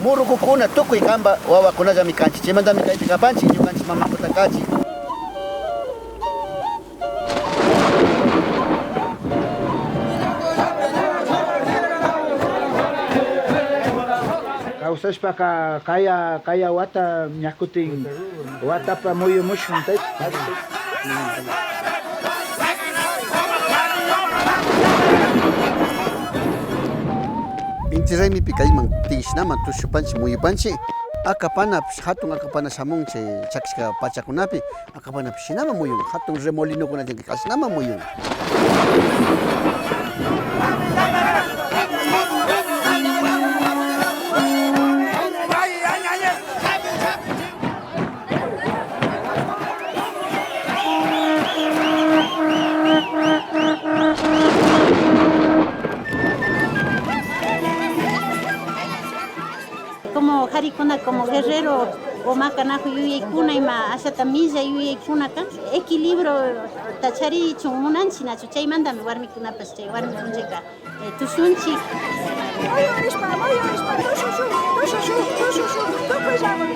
Murukukuna tukuy kamba wawakunallami kanchik. Chaymantami kayta kapanchik ñukanchik mamakuta kachik. Kawsashpaka kaya wata ñakutin watapa muyumushun Inti raymipi kayman tiyishnaman tushupanchik muyupanchik akapanapish hatun akapana shamun chay chakishka pachakunapi akapanapish shinaman muyun hatun remolinokunallapi kashnaman muyun. Como harikuna como guerrero o macanajo yuyaykuna ima ashata milla yuyaykuna kan equilibrio tachari chunmunanchina chaymantami warmikunapas chay warmikunchika tushunchik. Tushushu, tukuy llaman.